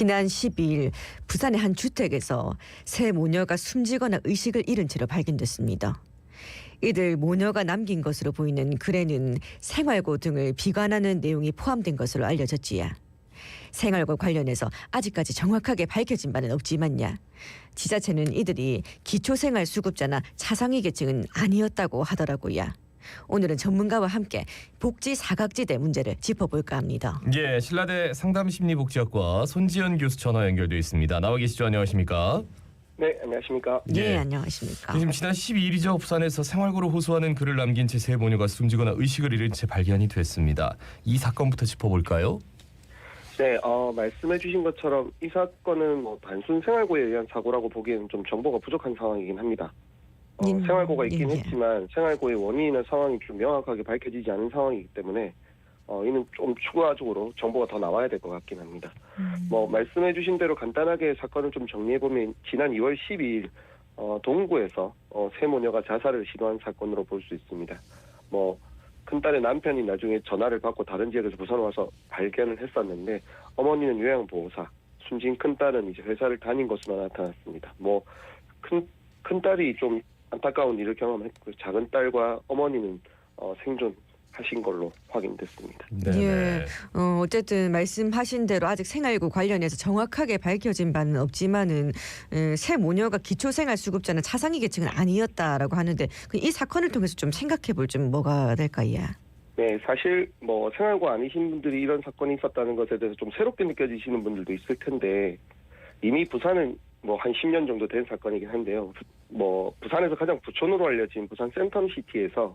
지난 12일 부산의 한 주택에서 세 모녀가 숨지거나 의식을 잃은 채로 발견됐습니다. 이들 모녀가 남긴 것으로 보이는 글에는 생활고 등을 비관하는 내용이 포함된 것으로 알려졌지야. 생활고 관련해서 아직까지 정확하게 밝혀진 바는 없지만야. 지자체는 이들이 기초생활수급자나 차상위 계층은 아니었다고 하더라고요. 오늘은 전문가와 함께 복지 사각지대 문제를 짚어볼까 합니다. 예, 신라대 상담심리복지학과 손지연 교수 전화 연결돼 있습니다. 나와 계시죠? 안녕하십니까? 네, 안녕하십니까? 네, 안녕하십니까? 지금 지난 12일이죠. 부산에서 생활고를 호소하는 글을 남긴 채 세 모녀가 숨지거나 의식을 잃은 채 발견이 됐습니다. 이 사건부터 짚어볼까요? 네, 말씀해 주신 것처럼 이 사건은 단순 생활고에 의한 사고라고 보기에는 좀 정보가 부족한 상황이긴 합니다. 생활고가 있긴 했지만 생활고의 원인이나 상황이 좀 명확하게 밝혀지지 않은 상황이기 때문에 이는 좀 추가적으로 정보가 더 나와야 될 것 같긴 합니다. 말씀해 주신 대로 간단하게 사건을 좀 정리해보면 지난 2월 12일 동구에서 세 모녀가 자살을 시도한 사건으로 볼 수 있습니다. 큰딸의 남편이 나중에 전화를 받고 다른 지역에서 부산 와서 발견을 했었는데 어머니는 요양보호사, 숨진 큰딸은 이제 회사를 다닌 것으로 나타났습니다. 큰딸이 좀 안타까운 일을 경험했고 작은 딸과 어머니는 생존하신 걸로 확인됐습니다. 예, 어쨌든 말씀하신 대로 아직 생활고 관련해서 정확하게 밝혀진 바는 없지만은 세 모녀가 기초생활수급자나 차상위 계층은 아니었다라고 하는데 이 사건을 통해서 좀 생각해볼 좀 뭐가 될까요? 네, 사실 생활고 아니신 분들이 이런 사건이 있었다는 것에 대해서 좀 새롭게 느껴지시는 분들도 있을 텐데 이미 부산은 한 10년 정도 된 사건이긴 한데요. 부산에서 가장 부촌으로 알려진 부산 센텀시티에서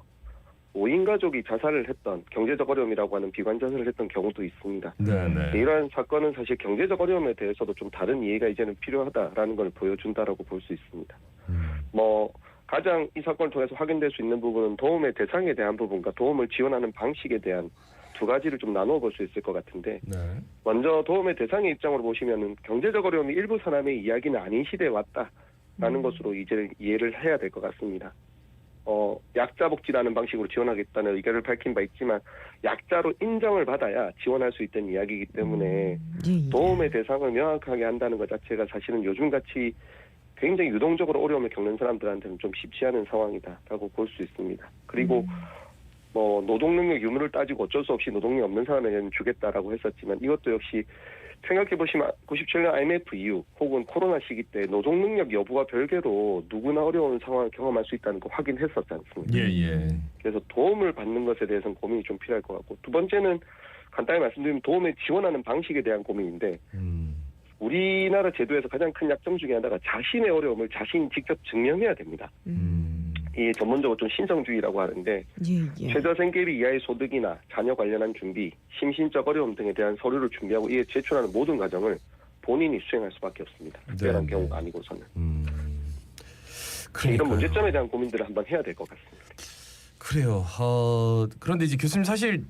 5인 가족이 자살을 했던 경제적 어려움이라고 하는 비관 자살을 했던 경우도 있습니다. 네네. 이러한 사건은 사실 경제적 어려움에 대해서도 좀 다른 이해가 이제는 필요하다라는 걸 보여준다라고 볼 수 있습니다. 가장 이 사건을 통해서 확인될 수 있는 부분은 도움의 대상에 대한 부분과 도움을 지원하는 방식에 대한 두 가지를 좀 나누어 볼 수 있을 것 같은데 먼저 도움의 대상의 입장으로 보시면은 경제적 어려움이 일부 사람의 이야기는 아닌 시대에 왔다라는 것으로 이제 이해를 해야 될 것 같습니다. 약자 복지라는 방식으로 지원하겠다는 의견을 밝힌 바 있지만 약자로 인정을 받아야 지원할 수 있다는 이야기이기 때문에 도움의 대상을 명확하게 한다는 것 자체가 사실은 요즘같이 굉장히 유동적으로 어려움을 겪는 사람들한테는 좀 쉽지 않은 상황이다라고 볼 수 있습니다. 그리고 노동능력 유무를 따지고 어쩔 수 없이 노동력이 없는 사람에게는 주겠다라고 했었지만 이것도 역시 생각해보시면 97년 IMF 이후 혹은 코로나 시기 때 노동능력 여부와 별개로 누구나 어려운 상황을 경험할 수 있다는 거 확인했었지 않습니까? 예. 그래서 도움을 받는 것에 대해서는 고민이 좀 필요할 것 같고 두 번째는 간단히 말씀드리면 도움을 지원하는 방식에 대한 고민인데 우리나라 제도에서 가장 큰 약점 중에 하나가 자신의 어려움을 자신이 직접 증명해야 됩니다. 이 전문적으로 좀 신성주의라고 하는데 최저생계비 이하의 소득이나 자녀 관련한 준비, 심신적 어려움 등에 대한 서류를 준비하고 이에 제출하는 모든 과정을 본인이 수행할 수밖에 없습니다. 특별한 경우가 아니고서는. 이런 문제점에 대한 고민들을 한번 해야 될 것 같습니다. 그래요. 그런데 이제 교수님 사실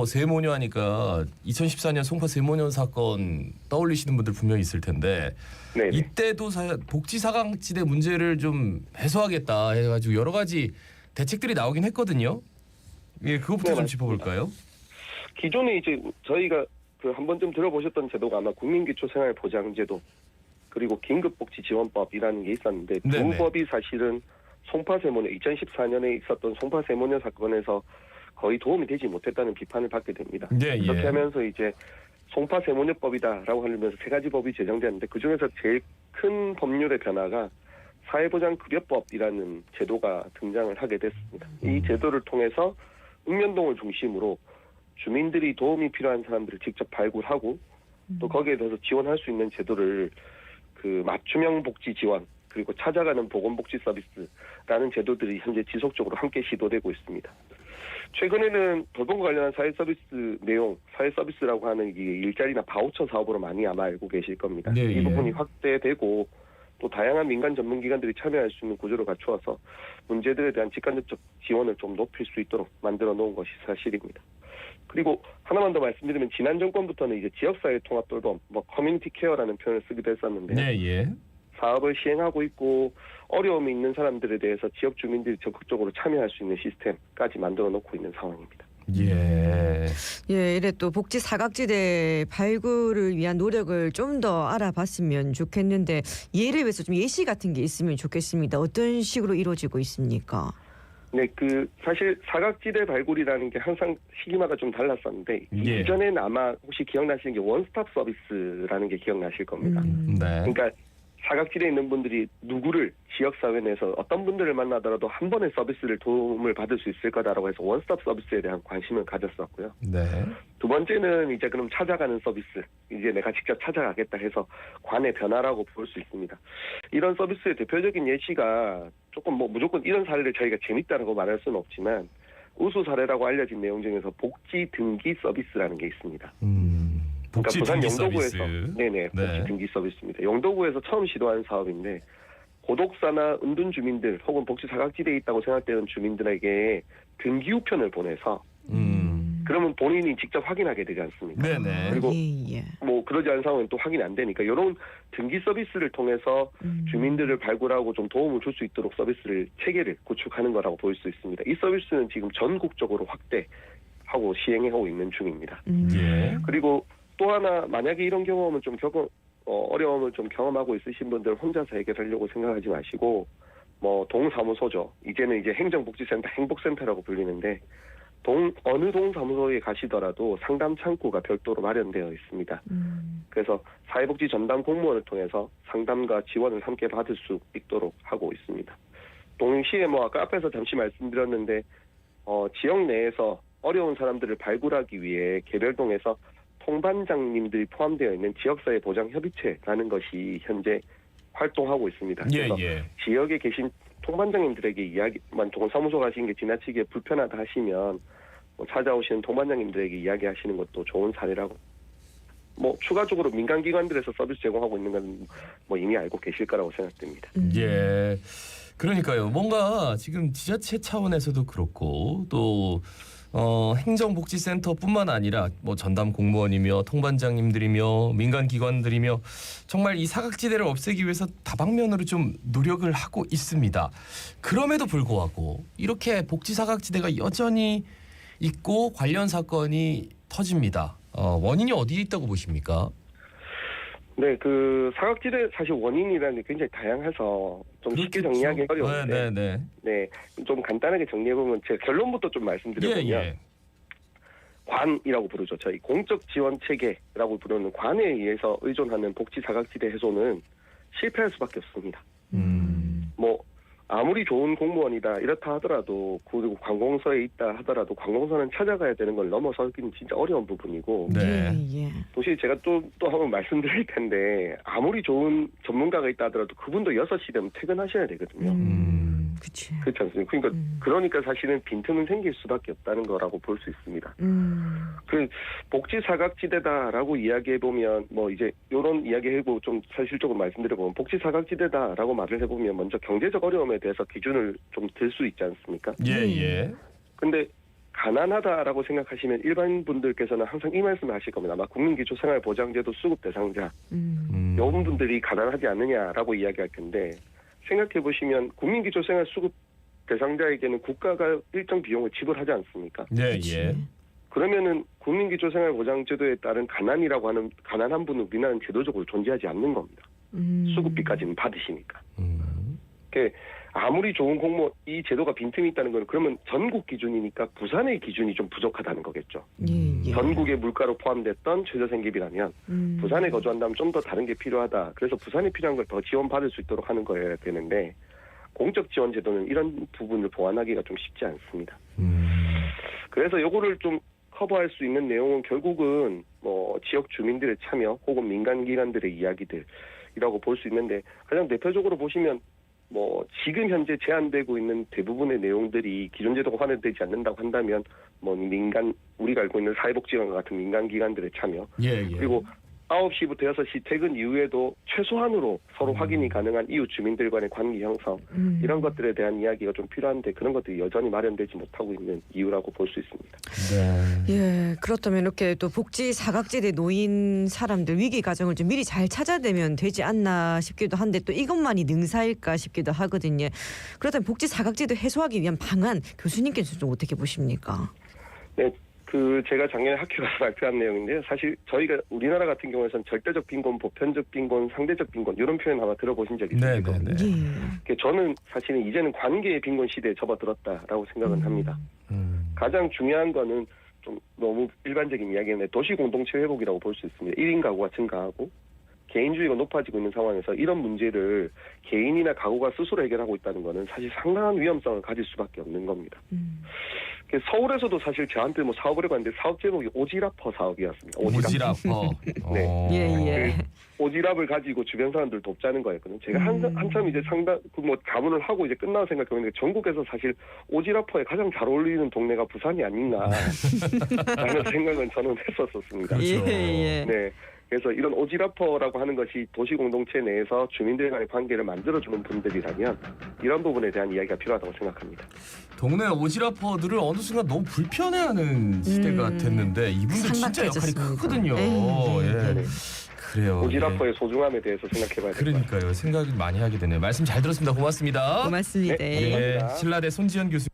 세 모녀 하니까 2014년 송파 세 모녀 사건 떠올리시는 분들 분명히 있을 텐데 네네. 이때도 복지 사각지대 문제를 좀 해소하겠다 해가지고 여러 가지 대책들이 나오긴 했거든요. 예, 그것부터 좀 짚어볼까요? 기존에 이제 저희가 한 번쯤 들어보셨던 제도가 아마 국민기초생활보장제도 그리고 긴급복지지원법이라는 게 있었는데 두 법이 사실은 송파 세모녀 2014년에 있었던 송파 세모녀 사건에서 거의 도움이 되지 못했다는 비판을 받게 됩니다. 그렇게 하면서 이제 송파 세모녀법이다라고 하면서 세 가지 법이 제정되었는데 그중에서 제일 큰 법률의 변화가 사회보장급여법이라는 제도가 등장을 하게 됐습니다. 이 제도를 통해서 읍면동을 중심으로 주민들이 도움이 필요한 사람들을 직접 발굴하고 또 거기에 대해서 지원할 수 있는 제도를 맞춤형 복지 지원 그리고 찾아가는 보건복지 서비스라는 제도들이 현재 지속적으로 함께 시도되고 있습니다. 최근에는 돌봄과 관련한 사회 서비스 내용, 사회 서비스라고 하는 이게 일자리나 바우처 사업으로 많이 아마 알고 계실 겁니다. 이 부분이 확대되고 또 다양한 민간 전문기관들이 참여할 수 있는 구조를 갖추어서 문제들에 대한 직간접 지원을 좀 높일 수 있도록 만들어 놓은 것이 사실입니다. 그리고 하나만 더 말씀드리면 지난 정권부터는 이제 지역사회 통합 돌봄, 커뮤니티 케어라는 표현을 쓰기도 했었는데 사업을 시행하고 있고 어려움이 있는 사람들에 대해서 지역 주민들이 적극적으로 참여할 수 있는 시스템까지 만들어 놓고 있는 상황입니다. 예. 예, 이래 또 복지 사각지대 발굴을 위한 노력을 좀 더 알아봤으면 좋겠는데 예를 위해서 좀 예시 같은 게 있으면 좋겠습니다. 어떤 식으로 이루어지고 있습니까? 네, 사실 사각지대 발굴이라는 게 항상 시기마다 좀 달랐었는데 예. 이전에는 아마 혹시 기억나시는 게 원스톱 서비스라는 게 기억나실 겁니다. 네. 그러니까 사각지대에 있는 분들이 누구를 지역사회 내에서 어떤 분들을 만나더라도 한 번의 서비스를 도움을 받을 수 있을 거다라고 해서 원스톱 서비스에 대한 관심을 가졌었고요. 네. 두 번째는 이제 그럼 찾아가는 서비스, 이제 내가 직접 찾아가겠다 해서 관의 변화라고 볼 수 있습니다. 이런 서비스의 대표적인 예시가 조금 무조건 이런 사례를 저희가 재밌다라고 말할 수는 없지만 우수 사례라고 알려진 내용 중에서 복지 등기 서비스라는 게 있습니다. 복지 부산 등기 영도구에서 서비스. 네네 복지 네. 등기 서비스입니다. 영도구에서 처음 시도한 사업인데 고독사나 은둔 주민들 혹은 복지 사각지대에 있다고 생각되는 주민들에게 등기 우편을 보내서 그러면 본인이 직접 확인하게 되지 않습니까? 네네. 그리고 예. 그러지 않은 상황은 또 확인이 안 되니까 이런 등기 서비스를 통해서 주민들을 발굴하고 좀 도움을 줄 수 있도록 체계를 구축하는 거라고 볼 수 있습니다. 이 서비스는 지금 전국적으로 확대하고 시행하고 있는 중입니다. 예. 그리고 또 하나 만약에 이런 경험을 좀 어려움을 좀 경험하고 있으신 분들 혼자서 해결하려고 생각하지 마시고 동사무소죠. 이제는 이제 행정복지센터, 행복센터라고 불리는데 어느 동사무소에 가시더라도 상담 창구가 별도로 마련되어 있습니다. 그래서 사회복지 전담 공무원을 통해서 상담과 지원을 함께 받을 수 있도록 하고 있습니다. 동시에 아까 앞에서 잠시 말씀드렸는데 지역 내에서 어려운 사람들을 발굴하기 위해 개별동에서 통반장님들이 포함되어 있는 지역사회 보장 협의체라는 것이 현재 활동하고 있습니다. 예, 그래서 예. 지역에 계신 통반장님들에게 동사무소 가시는 게 지나치게 불편하다 하시면 찾아오시는 통반장님들에게 이야기하시는 것도 좋은 사례라고. 추가적으로 민간기관들에서 서비스 제공하고 있는 건 이미 알고 계실 거라고 생각됩니다. 예. 그러니까요. 뭔가 지금 지자체 차원에서도 그렇고 또 행정복지센터뿐만 아니라 전담 공무원이며 통반장님들이며 민간기관들이며 정말 이 사각지대를 없애기 위해서 다방면으로 좀 노력을 하고 있습니다. 그럼에도 불구하고 이렇게 복지 사각지대가 여전히 있고 관련 사건이 터집니다. 원인이 어디에 있다고 보십니까? 네, 사각지대 사실 원인이라는 게 굉장히 다양해서 좀 쉽게 그렇겠죠. 정리하기 어려운데, 네. 좀 간단하게 정리해보면 제가 결론부터 좀 말씀드려보면 예. 관이라고 부르죠. 저희 공적 지원 체계라고 부르는 관에 의해서 의존하는 복지 사각지대 해소는 실패할 수밖에 없습니다. 아무리 좋은 공무원이다 이렇다 하더라도 그리고 관공서에 있다 하더라도 관공서는 찾아가야 되는 걸 넘어서기는 진짜 어려운 부분이고 네. 예. 도시 제가 또 한번 말씀드릴 텐데 아무리 좋은 전문가가 있다 하더라도 그분도 6시 되면 퇴근하셔야 되거든요. 그치. 그렇지 않습니까? 그러니까 사실은 빈틈은 생길 수밖에 없다는 거라고 볼 수 있습니다. 복지 사각지대다라고 이야기해보면 이제 이런 이야기해보고 좀 사실적으로 말씀드려보면 복지 사각지대다라고 말을 해보면 먼저 경제적 어려움에 대해서 기준을 좀 들 수 있지 않습니까? 예. 근데 가난하다라고 생각하시면 일반 분들께서는 항상 이 말씀을 하실 겁니다. 아마 국민기초생활보장제도 수급 대상자 이런 분들이 가난하지 않느냐라고 이야기할 텐데 생각해보시면 국민기초생활 수급 대상자에게는 국가가 일정 비용을 지불하지 않습니까? 예. 그러면은 국민기초생활보장제도에 따른 가난이라고 하는 가난한 분은 우리나라는 제도적으로 존재하지 않는 겁니다. 수급비까지는 받으시니까. 아무리 좋은 공무원 이 제도가 빈틈이 있다는 건 그러면 전국 기준이니까 부산의 기준이 좀 부족하다는 거겠죠. 예. 전국의 물가로 포함됐던 최저생계비라면 부산에 거주한다면 좀 더 다른 게 필요하다. 그래서 부산에 필요한 걸 더 지원받을 수 있도록 하는 거여야 되는데 공적 지원 제도는 이런 부분을 보완하기가 좀 쉽지 않습니다. 그래서 요거를 좀 커버할 수 있는 내용은 결국은 지역 주민들의 참여 혹은 민간기관들의 이야기들이라고 볼 수 있는데 가장 대표적으로 보시면 지금 현재 제한되고 있는 대부분의 내용들이 기존 제도가 환원되지 않는다고 한다면 우리가 알고 있는 사회복지관 같은 민간기관들의 참여 그리고 9시부터 6시 퇴근 이후에도 최소한으로 서로 확인이 가능한 이웃 주민들 간의 관계 형성 이런 것들에 대한 이야기가 좀 필요한데 그런 것들이 여전히 마련되지 못하고 있는 이유라고 볼 수 있습니다. 네. 예, 그렇다면 이렇게 또 복지 사각지대 놓인 사람들 위기 과정을 좀 미리 잘 찾아내면 되지 않나 싶기도 한데 또 이것만이 능사일까 싶기도 하거든요. 그렇다면 복지 사각지대 해소하기 위한 방안 교수님께서 좀 어떻게 보십니까? 네, 제가 작년에 학교 가서 발표한 내용인데요. 사실 저희가 우리나라 같은 경우에는 절대적 빈곤, 보편적 빈곤, 상대적 빈곤 이런 표현 아마 들어보신 적이 있을 겁니다. 예. 저는 사실은 이제는 관계의 빈곤 시대에 접어들었다라고 생각은 합니다. 가장 중요한 거는 좀 너무 일반적인 이야기인데 도시 공동체 회복이라고 볼 수 있습니다. 1인 가구가 증가하고 개인주의가 높아지고 있는 상황에서 이런 문제를 개인이나 가구가 스스로 해결하고 있다는 것은 사실 상당한 위험성을 가질 수밖에 없는 겁니다. 서울에서도 사실 저한테 뭐 사업을 해봤는데 사업 제목이 오지라퍼 사업이었습니다. 오지라퍼. 네. 예. 오지랖을 가지고 주변 사람들 돕자는 거였거든요. 제가 한참 이제 자문을 하고 이제 끝나고 생각해보는데 전국에서 사실 오지랖퍼에 가장 잘 어울리는 동네가 부산이 아닌가라는 생각은 저는 했었습니다. 그렇죠. 예. 네. 그래서 이런 오지랖퍼라고 하는 것이 도시 공동체 내에서 주민들 간의 관계를 만들어주는 분들이라면 이런 부분에 대한 이야기가 필요하다고 생각합니다. 동네 오지라퍼들을 어느 순간 너무 불편해하는 시대가 됐는데 이분들 진짜 역할이 삭막해졌습니다. 크거든요. 네. 예. 그래요. 오지랖퍼의 소중함에 대해서 생각해봐야 될것 같습니다. 그러니까요. 생각을 많이 하게 되네요. 말씀 잘 들었습니다. 고맙습니다. 고맙습니다. 네, 감사합니다. 신라대 손지현 교수.